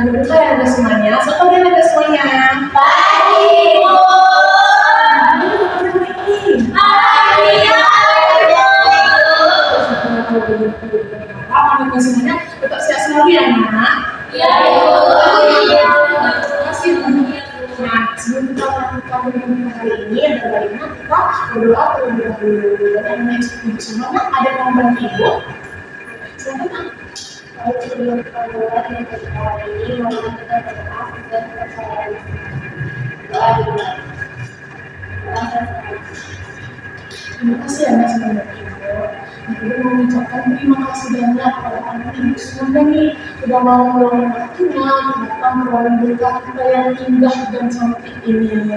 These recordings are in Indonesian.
Buka ya ada semuanya. Siapa yang ada semuanya? Baik, Bu. Apa semuanya? Tetap sehat selalu ya, Nak? Iya, Bu. Terima kasih, Bu. Nah, sebelum kita melakukan hari ini, ada baiknya kita berdoa terlebih dahulu. Dan yang semuanya ada yang mau bantu Ibu? Silakan, Nak. Baik, sebelum kita mulai untuk hari ini, mari kita berdoa dan percaya. Doa dulu. Terima kasih ya Mas banyak Ibu. Ibu mengucapkan terima kasih banyak kepada anak Ibu semuanya nih sudah mau meluangkan waktunya datang melalui berkat kita yang indah dan cantik ini.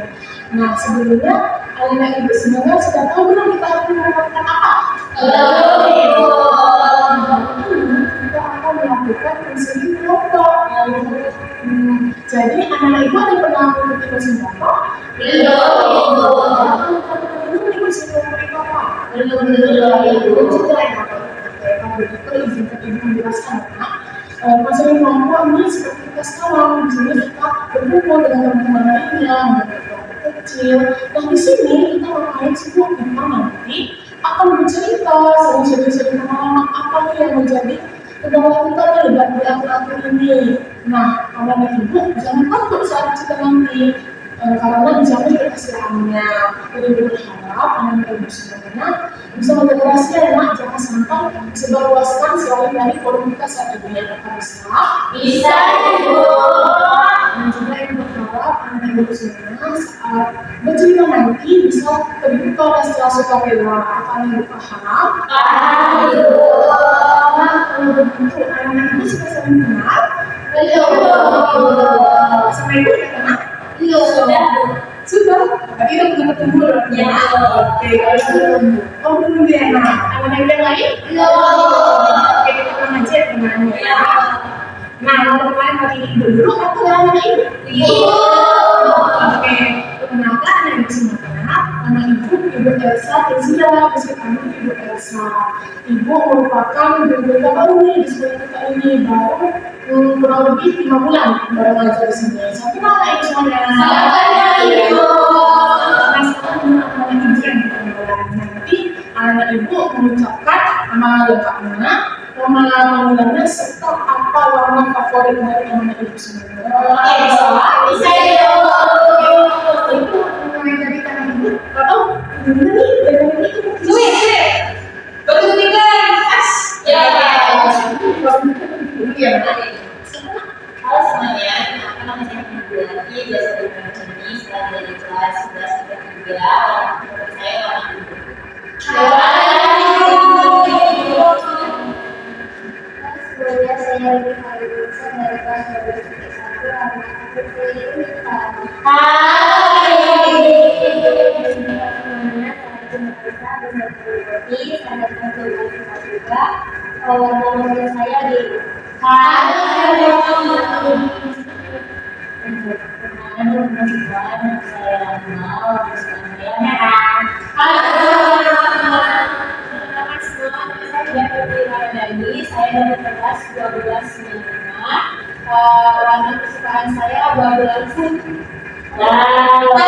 Nah sebelumnya anak Ibu semuanya sudah tahu belum kita akan melakukan apa? Belum, Ibu. Kita akan melakukan konseling kelompok. Jadi anak Ibu ada yang pernah mengikuti konseling kelompok? Belum, Ibu. Konseling kelompok ini seperti kita sekarang, di sini kita berkumpul dengan teman-teman lainnya, kelompok kecil. Dan di sini kita memakai sebuah tema nanti akan bercerita sering-sering pengalaman apa nih yang menjadi kendala kita nih di akhir-akhir ini. Nah, anak Ibu jangan takut saat cerita nanti. Karena dijamin kerahasiaannya. Jadi berharap anak Ibu semuanya bisa menjaga rahasia ya Nak, jangan sampai disebarluaskan selain dari forum kita saat ini. Apakah bisa? Bisa, Ibu. Dan juga yang berharap anak Ibu semuanya saat bercerita nanti bisa terbuka dan secara sukarela. Apakah Ibu paham? Paham, Ibu. Nah, kalau begitu anak Ibu sudah saling kenal? Belum. Sama Ibu udah kenal? Sudah, Bu. Sudah, tadi udah pernah ketemu loh. Ya. Oke, kalau sudah ketemu. Oh, belum ya. Nah, anak yang lain? Belum. Oke, kita tenang aja ya teman-teman ya. Nah, mau perkenalan hari ini dulu atau anak Ibu? Ibu. Oke, perkenalkan anak Ibu semuanya. Nama Ibu Elsa Tezia, bisa kami Ibu Elsa. Ibu merupakan guru baru nih di sekolah kita ini, baru kurang lebih 5 bulan baru ngajar di sini. Satu nama Ibu semuanya. Selamat, Ibu. Nah, sekarang anak Ibu yang perkenalan. Nanti anak Ibu mengucapkan nama lengkapnya, nama panggilannya serta apa warna favorit dari anak Ibu semuanya. Oke, bisa, Ibu. Itu mulai dari anak Ibu. Atau gimana nih dari itu? Sweet. Bertunikan. Ya. Iya. Halo semuanya, nama saya Ibu Lati, biasa dipanggil Jenny, setelah dari kelas 11 sampai 3. Menurut saya warna biru. Sebenarnya saya Ibu Harusa dari kelas 12 sampai 1, anak aku Unita. Semuanya saya Unita, benar Putri, saya mencoba juga. Warna mobil saya biru. Saya dari kelas 12 warna kesukaan saya abu-abu langsung. Halo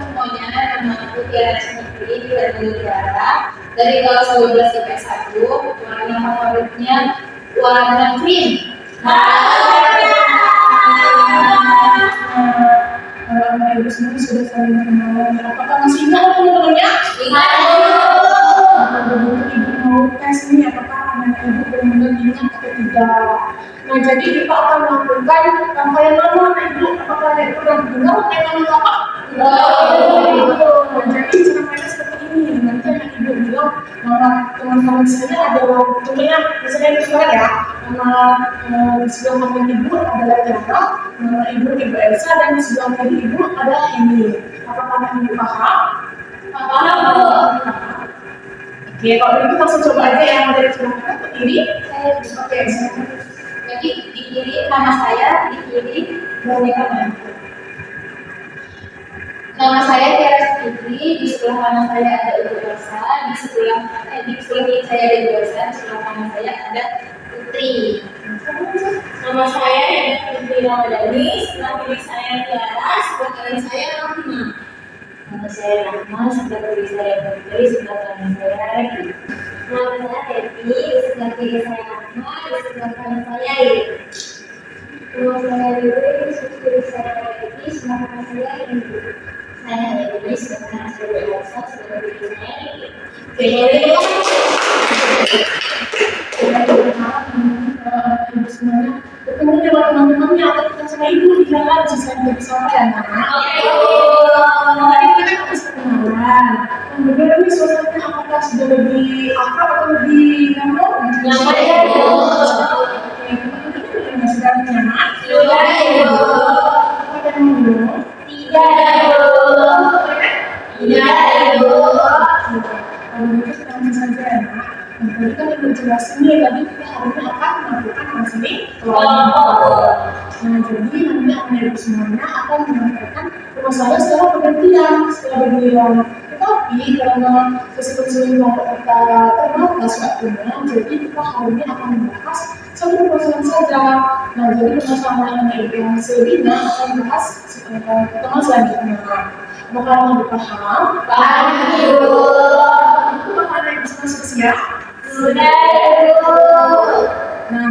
semuanya, nama aku Tiara Smithri dari Tiara. Dari kelas 12 sampai 1, warna favoritnya warna green. Anak Ibu semua sudah saling mengenal. Apakah masih ingat teman-temannya? Ingat. Kalau begitu Ibu mau tes nih, apakah anak Ibu benar-benar ingat atau tidak? Nah, jadi kita akan melakukan rangkaian nama anak Ibu. Apakah anak Ibu pernah dengar rangkaian nama apa? Nah, jadi cara mainnya seperti ini. Nanti anak Ibu bilang nama teman-teman saya adalah contohnya, misalnya Ibu sekarang ya. Nama di sebelah kanan Ibu adalah Tiara, nama Ibu Elsa, dan di sebelah kiri Ibu adalah Henny. Apakah anak Ibu paham? Paham, Bu. Oke, kalau begitu langsung coba aja yang ada di sebelah kanan ke kiri. Oke, Jadi di kiri nama saya, di kiri boneka mana? nama saya Tiara Smithri, di sebelah kanan saya ada Ibu Elsa, di sebelah kiri saya ada Ibu Elsa, di sebelah kanan saya ada Putri. Nama saya Fitri Ramadhani, sebelah kiri saya Tiara, sebelah kanan saya Rahma. Nama saya Rahma, sebelah kiri saya Putri, sebelah kanan saya Reki. Nama saya Devi, di sebelah kiri saya Rahma, di sebelah kanan saya Iri. Nama saya Riri, di sebelah kiri saya Reki, sebelah kanan saya Indi. Saya Devi, sebelah kanan saya Elsa, sebelah kiri saya Reki. Ibu semuanya bertemu dengan teman-temannya atau kita sama ibu di jalan bisa bersama ya nak. Tadi kita habis kenalan. Bagaimana nih suasananya? Apakah sudah lebih akrab atau lebih nyaman? Nyaman ya, Bu. Teman-teman sudah nyaman? Sudah, Ibu. Apakah dulu? Tidak, Ibu. Tidak, Ibu. Kalau begitu kita langsung saja ya nak. Tadi kan ibu jelasin nih, tadi kita hari ini akan melakukan counseling kelompok. Nah, jadi nanti anak-anak semuanya akan menyampaikan permasalahan secara bergantian, secara bergiliran. Tetapi karena sesi counseling kelompok kita terbatas waktunya, jadi kita hari ini akan membahas satu permasalahan saja. Nah, jadi permasalahan anak-anak yang selebihnya akan bahas pertemuan selanjutnya. Apakah anda paham? Paham, Ibu. Itu bakal ada yang bisa masuk siap? Sudah, Ibu. Nah,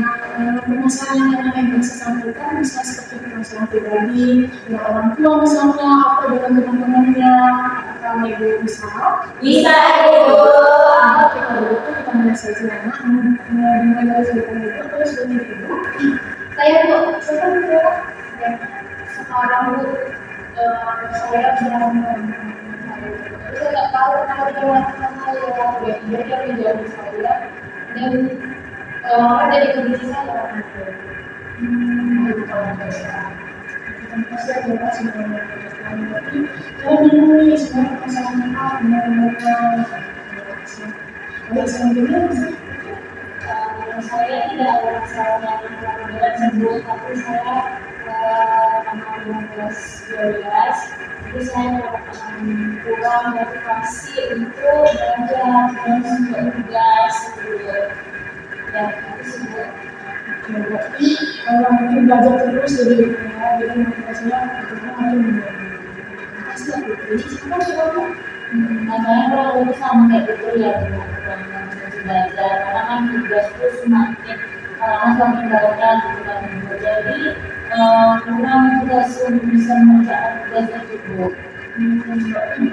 permasalahan yang anak yang bisa sampaikan bisa seperti permasalahan pribadi dengan orang tua misalnya atau dengan teman-temannya. Apakah ibu bisa? Bisa, Ibu. Oke, kalau begitu kita mulai saja ya nak. Dimulai dari cerita ibu terus dari ibu. Saya, Bu. Siapa ibu? Sekarang, Bu, saya sedang saya nggak tahu kenapa dia melakukan saya. Dia menjauhi saya dan ada di kondisi saya. Pasti ada orang sudah melakukan tapi saya bingung nih sebenarnya permasalahan apa benar-benar. Baik, selanjutnya Saya tidak ada masalah yang terlalu berat sebelum, tapi saya tanggal 15-12 jadi saya pulang motivasi untuk belajar dan juga tugas ya itu semua. berarti mungkin belajar terus jadi jadi motivasinya betul-betul makin menjadi pasti aku ini sekarang siapa? Makanya kurang lebih sama kayak gitu ya dengan belajar karena kan tugas itu semakin semakin banyak gitu kan Ibu. Jadi kurang tugas untuk bisa mengerjakan tugas tersebut.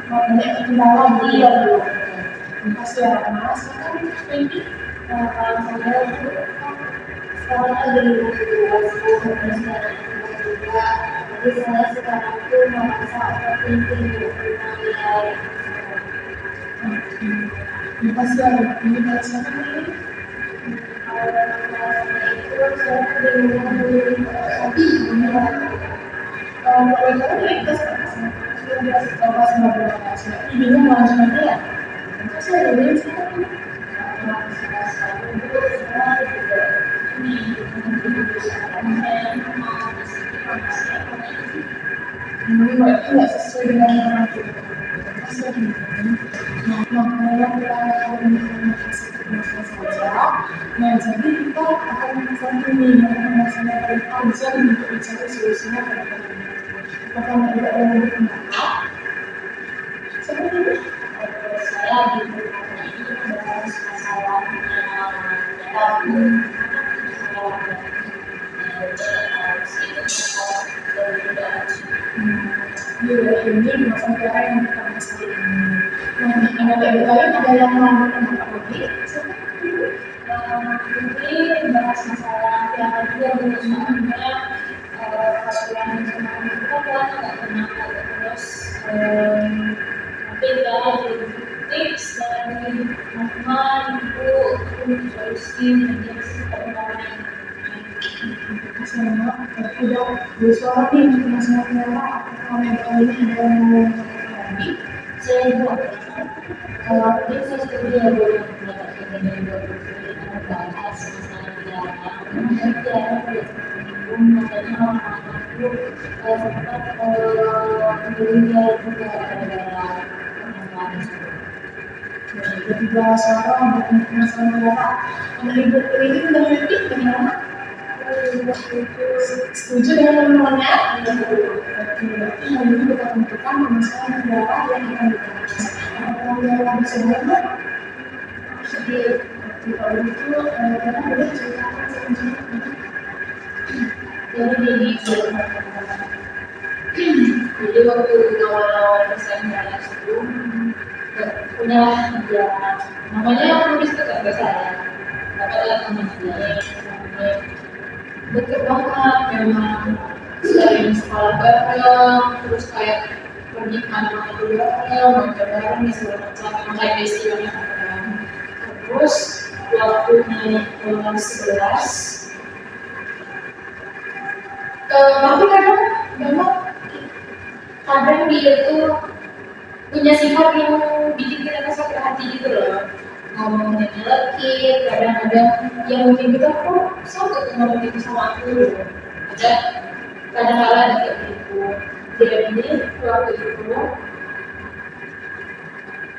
Banyak kendala Iya, Bu. pasti ya mas kan ini Kalau saya itu sekarang lagi tugas juga. Jadi saya sekarang tuh merasa overthinking untuk menilai. pasti ada ini siapa ini Itu saya bingung memilih tapi ini kalau kamu ya kita sudah biasa coba sama berapa bingung manajemennya ya pasti ada ini siapa ini berarti nggak sesuai dengan yang kita pasti ada ini. Nah, kalau kita akan saja. Nah, jadi kita akan menemukan ini masalah paling urgent untuk mencari solusinya pada hari ini. Apakah ada yang lebih pendapat? Seperti itu. Saya di rumah ini membahas masalah tabu. Ini masalah cara yang kita bahas hari ini. Nah, ada lain ada yang mau menambah lagi? Ini bahas masalah yang kedua sebenarnya peraturan internal kita kan nggak pernah ada terus mungkin dari tips dari teman ibu untuk solusi menjadi perkembangan Saya tidak bersuara nih untuk masalah merah. Apakah mereka ini ada yang mau lagi? saya buat mungkin saya setuju ya boleh mendapatkan dari dua bahas masalah pidana kemudian pidana makanya orang-orang itu sempat membelinya juga gara-gara permasalahan tersebut. Jadi bahasa orang untuk masalah merah. Anak ibu ini dari mana? Setuju dengan teman-temannya? Berarti hal ini dapat menentukan permasalahan negara yang akan dibahas. Apakah yang bisa dibuat? Sedih. Kalau itu, karena boleh ceritakan selanjutnya. Jadi waktu awal-awal SMA itu punya dia namanya nulis itu gak biasa ya, dapat ada teman dia deket banget memang, sering sekolah bareng, terus kayak pergi kemana-mana juga bareng, makan bareng di segala macam, memang kayak besti banget kan. Terus waktu naik kelas 11, tapi kadang dia tuh punya sifat yang bikin kita sakit hati gitu loh, ngomongnya nyelekit, kadang-kadang yang mungkin kita kok sama ngomong gitu sama aku, ada kadang-kadang ada kayak gitu. Jadi waktu itu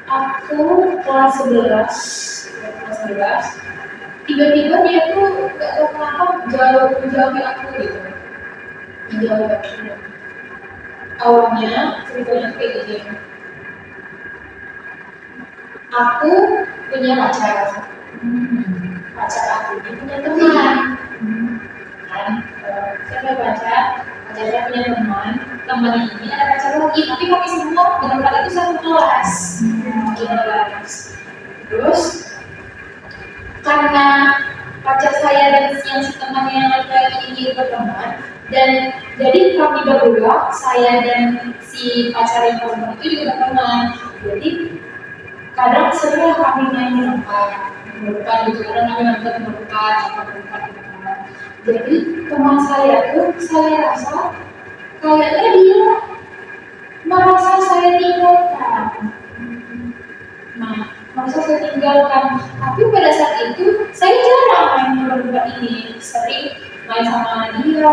aku kelas 11 tiba-tiba dia tuh gak tahu kenapa jauh aku gitu, menjauh aku. Awalnya ceritanya kayak gini, aku punya pacar aku ini punya teman kan, saya punya pacar saya punya teman ini ada pacar lagi, tapi kami semua berempat itu satu kelas. Terus karena pacar saya dan yang si temannya yang laki-laki ini berteman, dan jadi kami berdua, saya dan si pacar yang perempuan itu juga berteman. Jadi kadang sering kami main berempat gitu, kadang kami nonton berempat gitu. Jadi teman saya tuh, saya rasa kayaknya dia merasa saya tinggalkan. Nah, merasa saya tinggalkan. Tapi pada saat itu saya jarang main berempat ini, sering main sama dia.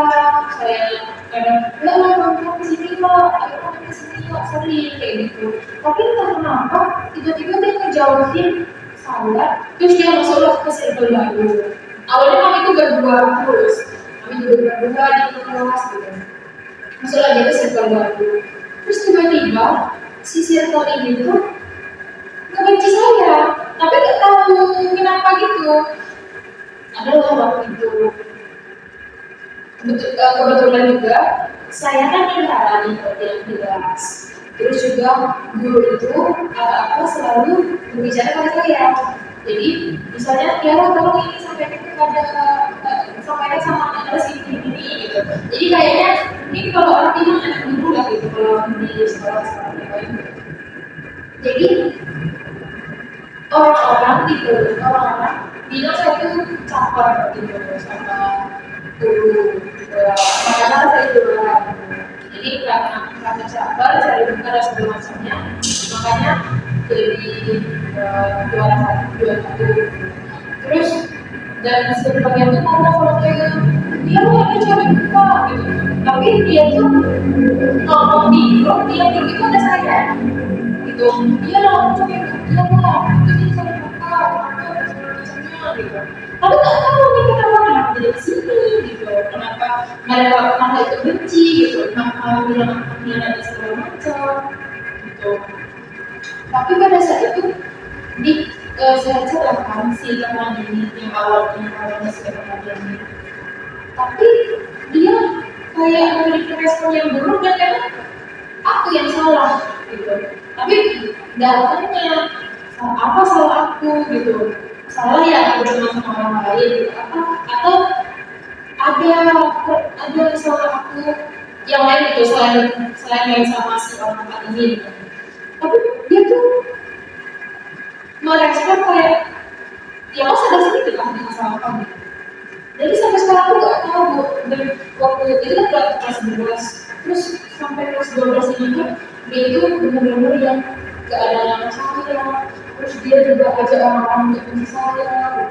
Saya kadang nongkrong di sini loh, ayo ke sini loh, sering kayak gitu. Tapi entah kenapa tiba-tiba dia ngejauhin saya, terus dia masuklah ke circle baru. Awalnya kami itu berdua terus, kami juga berdua di kelas gitu. Masuklah dia ke circle baru. Terus tiba-tiba si circle ini tuh ngebenci saya, tapi nggak tahu kenapa gitu. Adalah waktu itu kebetulan juga saya kan di kelas, terus juga guru itu apa selalu berbicara pada saya. Jadi misalnya Tiara tolong ini sampaikan sama kelas ini gitu. Jadi kayaknya ini kalau orang bilang anak guru lah gitu kalau di sekolah lain. Jadi orang-orang bilang saya tuh caper gitu sama guru, karena saya juara. Jadi karena caper, saya buka dan segala macamnya, makanya jadi juara satu. Terus dan sebagian itu ngomong kayak dia mau cari buka gitu, tapi dia tuh ngomong di grup dia itu ada saya. Gitu, dia langsung coba dia lah, jadi saya buka, gitu. Tapi nggak tahu nih kenapa jadi sini, gitu. Kenapa mereka itu benci, gitu. Kenapa bilang ada segala macam, gitu. Tapi pada saat itu saya ceritakan si teman ini yang awalnya segala ini. Tapi dia kayak memberikan respon yang buruk dan karena aku yang salah, gitu. Tapi datangnya apa salah aku gitu, salah ya aku cuma sama orang lain gitu. Atau ada salah aku yang lain gitu, selain main sama si orang ini gitu. Tapi dia tuh merespon kayak ya masa ada sedikit lah dengan salah kamu. Jadi sampai sekarang aku gak tahu dan waktu itu kan kelas 11, terus sampai kelas 12 ini kan dia itu benar-benar yang gak ada nama saya, terus dia juga ajak orang-orang untuk benci saya.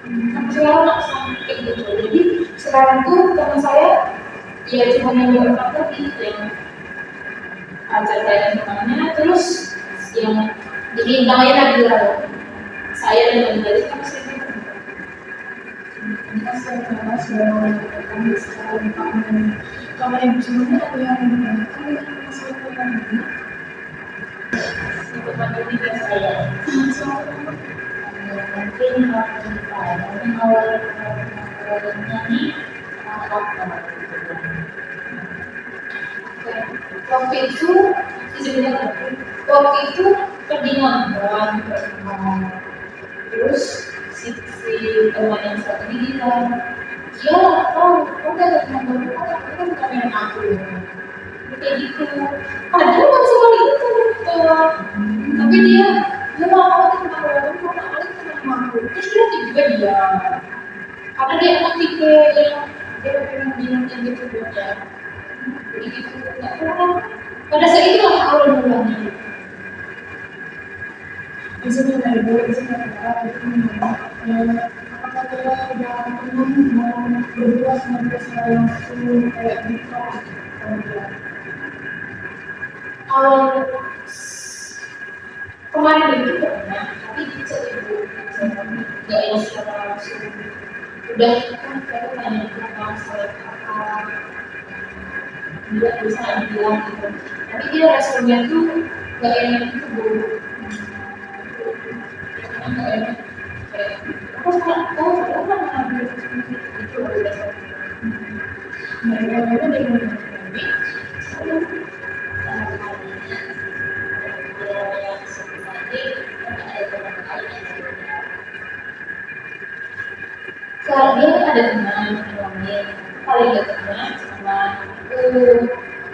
Sampai sekarang gak sampai gitu. Jadi sekarang tuh teman saya ya cuma yang berempat lagi, yang ajak saya dan temannya, terus yang jadi namanya Nabila. Saya dan Nabila itu kan sering saya kira sudah melakukan secara lengkap dan kalau yang sebelumnya ada yang menanyakan dengan masalah yang ini. Untuk materi saya. Silakan. Mungkin mungkin awalnya nih apa? Waktu itu kedinginan terus si teman yang satu ini bilang ya kau udah ada teman baru kan bukan yang aku kayak gitu padahal masih kali itu tapi dia mau teman baru kok nggak ada teman aku terus dia tiba-tiba dia karena dia emang tipe yang dia pengen bilang yang gitu ya jadi gitu nggak pernah pada saat itu lah awal mulanya. Di sini ada ibu, di sini ada apakah dia udah pernah mau berdua sama dia secara langsung kayak gitu? Awal kemarin itu pernah, tapi di chat ibu nggak yang secara langsung udah kan saya tanya apa masalah apa dia bisa bilang gitu tapi dia responnya tuh nggak enak gitu bu nggak enak kayak aku sekarang tahu saya kan ngambil itu udah Mereka itu dengan ini, kalau dia kan ada teman lain paling dekat sama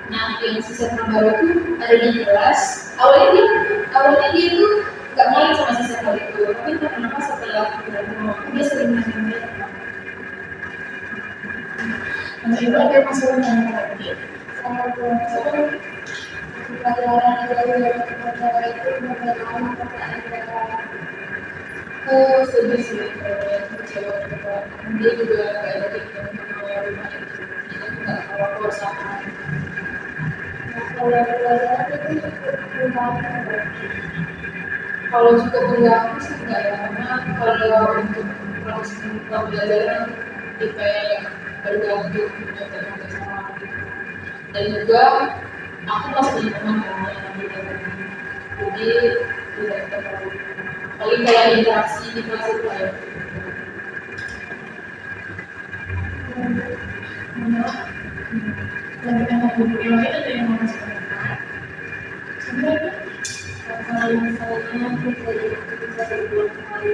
nah yang sisa baru itu ada di kelas awalnya dia tuh nggak main sama sisa baru itu tapi kenapa setelah dia sering main nah itu ada masalah yang lagi. Kalau misalkan pelajaran itu berjalan setuju sih kecewa dia juga nggak ada pikiran kalau rumah itu jadi nggak kalau perusahaan kalau pelajaran itu kalau juga terganggu sih nggak ya karena kalau untuk proses pembelajaran kita yang bergantung dengan teman sama dan juga aku masih punya teman yang jadi tidak terlalu paling kayak interaksi di kelas itu ya yang kita mau dulu lagi ada yang mau disampaikan. Sebenarnya kalau misalnya kita berdua kali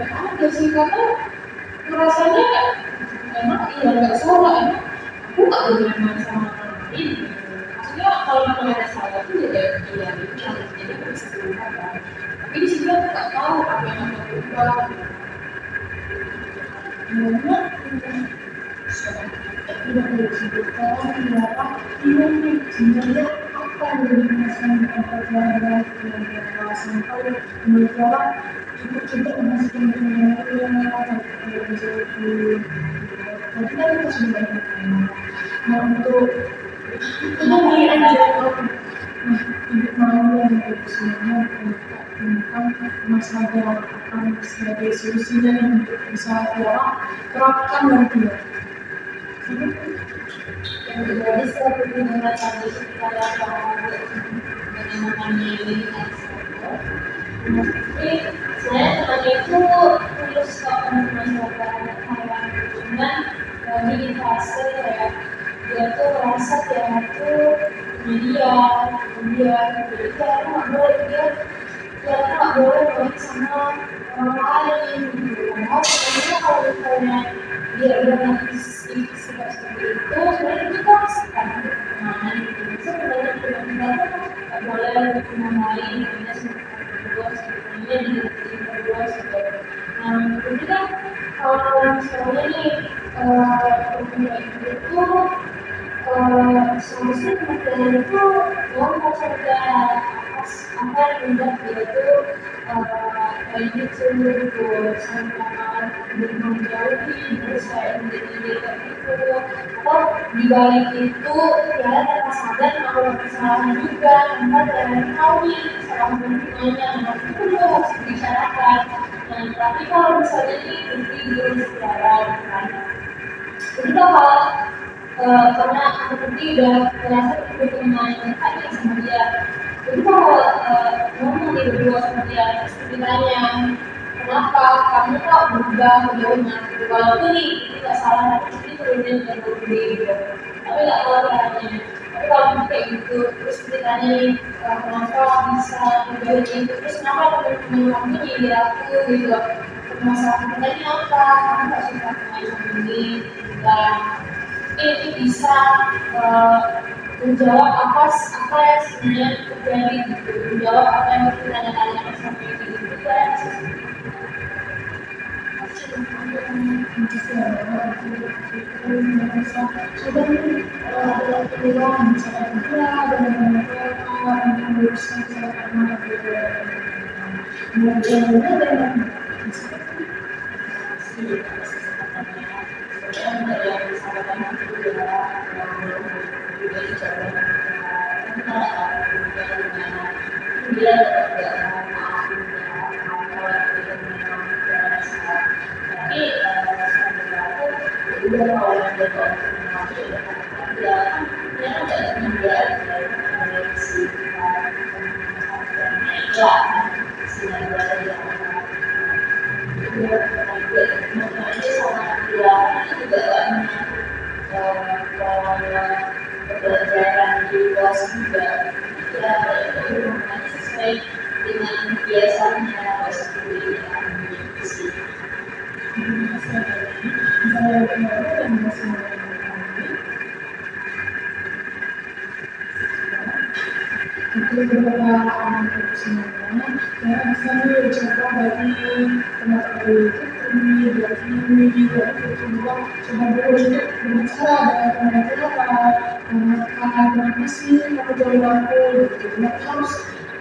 ada sih karena rasanya emang iya nggak salah emang aku nggak boleh main sama orang lain maksudnya kalau memang ada salah itu ya iya itu jadi aku bisa berubah kan tapi di sini aku nggak tahu apa yang akan berubah memang tidak boleh disebutkan bahwa ini sebenarnya apa yang menjadi masalah dengan pelajaran sampai menurut kita memasuki dunia yang menjadi tadi kan kita sudah banyak nah untuk ini aja ibu mau yang sebenarnya tentang masalah yang akan sebagai solusinya untuk bisa terapkan nanti. yang terjadi seperti dengan tadi kita bagaimana memilih jadi saya tadi itu terus kalau masalah hewan cuman di fase kayak dia tuh merasa dia tuh dia jadi dia nggak boleh dia nggak boleh main sama orang lain gitu padahal sebenarnya kalau misalnya dia udah nanti sifat seperti itu sebenarnya itu kan sekarang kemana gitu sebenarnya kita nggak boleh main berdua sebetulnya di berdua sebetulnya jadi kan kalau misalnya nih itu seharusnya teman itu ngomong saja apa akan membuat dia tuh kayak gitu sampai menjauhi terus kayak menjadi kayak gitu atau dibalik itu ya tanpa sadar kalau kesalahan juga tanpa dari tahu nih kesalahan lingkungannya nah itu juga harus dibicarakan nah tapi kalau misalnya ini belum secara kan jadi kalau karena aku tadi udah merasa berhubungan tadi sama dia jadi kalau ngomong di berdua sama dia terus ditanya kenapa kamu kok berubah bagaimana walaupun nih tidak salah tapi turunin dan berbudi gitu tapi nggak tahu caranya tapi kalau kayak gitu terus ditanya nih kenapa bisa berubah gitu terus kenapa teman-teman kamu nyindir aku gitu permasalahan kita ini apa kamu nggak suka main sama ini dan itu bisa menjawab apa yang sebenarnya terjadi gitu menjawab apa yang ditanya-tanya sama ini gitu kan pembelajaran di kelas juga ya sesuai dengan biasanya seperti itu sih. Itu beberapa orang semuanya yang asalnya dicoba dari teman-teman itu dari coba dulu untuk berbicara dengan mereka kenapa sih kamu jauh aku gitu mereka harus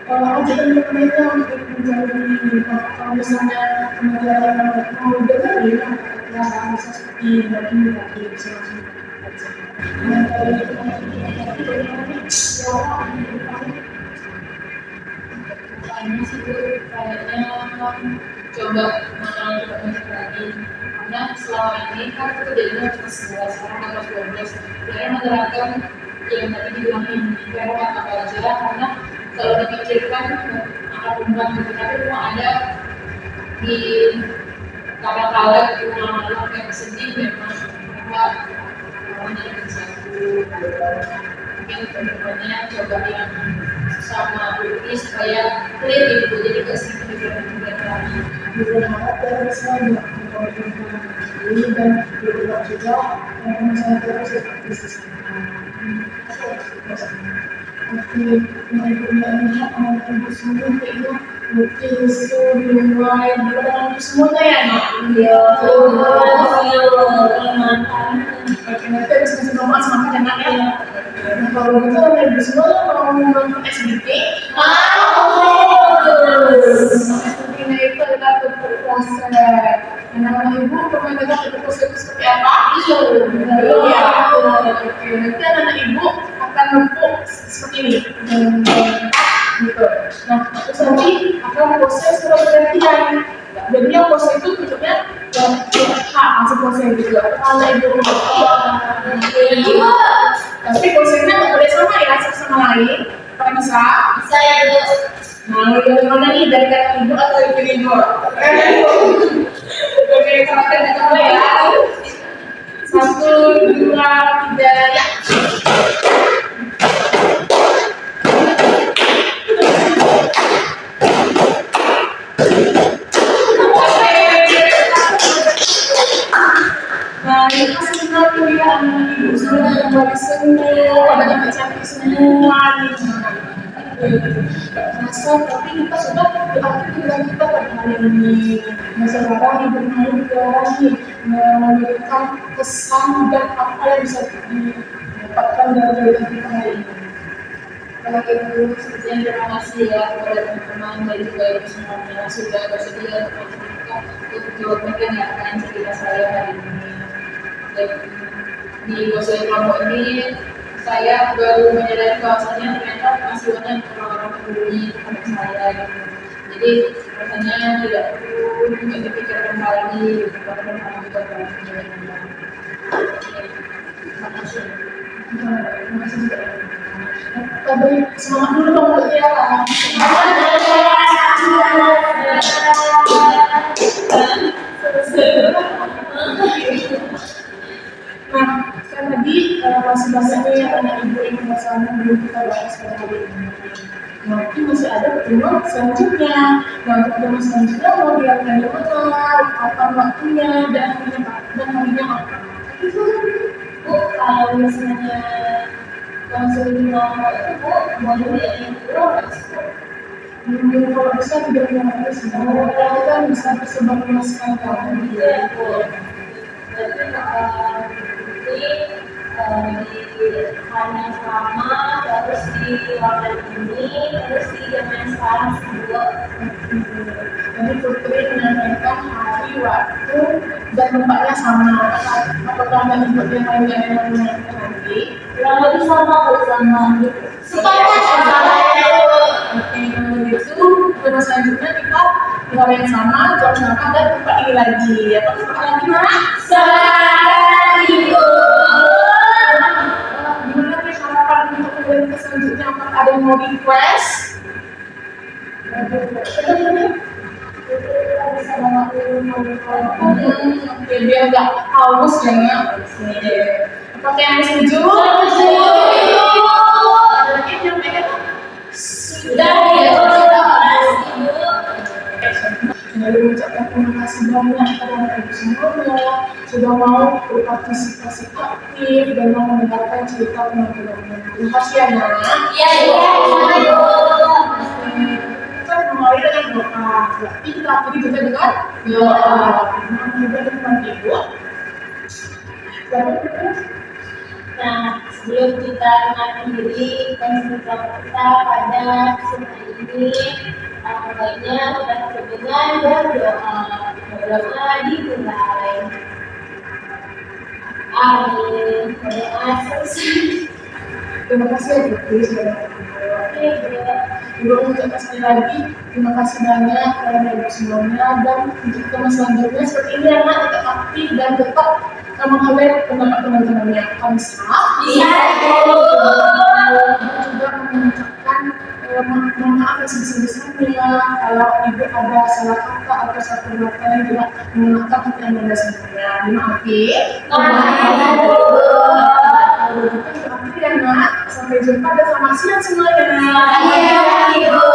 ajaran mereka untuk menjadi kalau misalnya pembelajaran mereka mau dengerin ya bisa seperti bagi bisa langsung baca. Nah kalau itu ini sih tuh kayaknya coba banyak lagi karena selama ini kan itu jadinya cuma 11 sekarang atau 12 sebenarnya menerapkan yang tadi dibilangin kayak apa aja karena kalau dipikirkan akan berubah gitu tapi memang ada di kala-kala gitu malam-malam kayak sedih memang mereka orangnya menjauh mungkin kedepannya coba yang sama ini supaya clear gitu jadi gak sih pikiran-pikiran berharap dan bisa melakukan ini dan berharap juga misalnya terus seperti sesuatu tapi yang melihat anak-anak semua itu mungkin semua yang semua ya Iya, nanti harus kasih nomor sama anaknya ya. Nah kalau gitu nanti semua mau nonton SBT, SBT-nya itu adalah berproses. Anak-anak ibu pernah dengar berproses itu seperti apa? Iya. Oke, nanti anak-anak ibu akan menempuh seperti ini. Gitu. Nah, terus nanti akan proses secara bergantian. Jadi yang proses itu bentuknya hasil proses gitu. Kalau ibu tapi prosesnya nggak boleh sama ya satu sama lain. Kalau bisa saya itu nah dari mana nih dari kakak ibu atau ibu? Oke, silakan dicoba ya. 1, 2, 3, ya. Nah, ini pasti benar tuh ya anak ibu sudah kembali semua, pada dapat cantik semua nih. Rasa tapi kita sudah berakhir dengan kita pada hari ini. Nah, sekarang ibu mau lagi memberikan kesan dan apa yang bisa didapatkan dari kita hari ini. Sepertinya terima kasih ya kepada teman-teman dan juga ibu semuanya sudah bersedia untuk menceritakan untuk mendengarkan cerita saya hari ini. Dan di Gosok kelompok ini saya baru menyadari bahwasanya ternyata masih banyak orang-orang peduli terhadap saya gitu. Jadi rasanya tidak perlu untuk dipikirkan kembali gitu, karena memang kita berani. Terima kasih. Terima kasih juga. Tapi semangat dulu dong untuk Tiara. Nah, kan tadi masih banyak nih anak ibu yang masalahnya belum kita bahas pada hari ini. Nanti masih ada pertemuan selanjutnya. Nah, untuk pertemuan selanjutnya mau dilakukan di mana, kapan waktunya, dan harinya apa. Itu Bu, kalau misalnya konseling kelompok itu Bu, boleh yang kedua kalau bisa tidak mengalami semua kita bisa tersebar luaskan kan gitu ya Bu. Berarti ini di hari yang sama, terus di ruangan ini, terus di jam yang sekarang juga. Jadi Putri menyampaikan hari, waktu, dan tempatnya sama. Apakah ada input yang lainnya yang menyampaikan nanti? Kurang lebih sama Bu, sama gitu. Sepakat. Oke, kalau begitu pada selanjutnya kita di hari yang sama, jam sama, dan tempat ini lagi. Apa tempat lagi, Mak? Assalamualaikum. Gimana nih harapan untuk kegiatan selanjutnya? Apakah ada yang mau request? Oke, biar nggak haus ya. Apakah yang setuju? Ada lagi yang pengen? Sudah ya, Lalu mengucapkan terima kasih banyak kepada ibu semuanya sudah mau berpartisipasi aktif dan mau mendengarkan cerita teman-temannya. Terima kasih ya, Nak. iya, Kita memulai dengan doa. Berarti kita akhiri juga dengan doa. Mohon juga dengan ibu. Nah, sebelum kita mengakhiri konsultasi kita pada kesempatan ini, baiknya kita tutup dengan berdoa dimulai. Amin. Berdoa selesai. Terima kasih ya, Putri. Sudah Oke, Ibu mengucapkan sekali lagi terima kasih banyak kepada ibu semuanya dan untuk teman selanjutnya seperti ini ya, Nak, tetap aktif dan tetap menghargai pendapat teman-temannya. Kami sah. Bisa. Juga mengucapkan mohon maaf yang sebesar-besarnya kalau ibu ada salah kata atau satu kata yang tidak mengenakan hati anda semuanya. Dimaafin. Kalau begitu, ya, Nak. Sampai jumpa dan selamat siang semuanya. Iya, Ibu.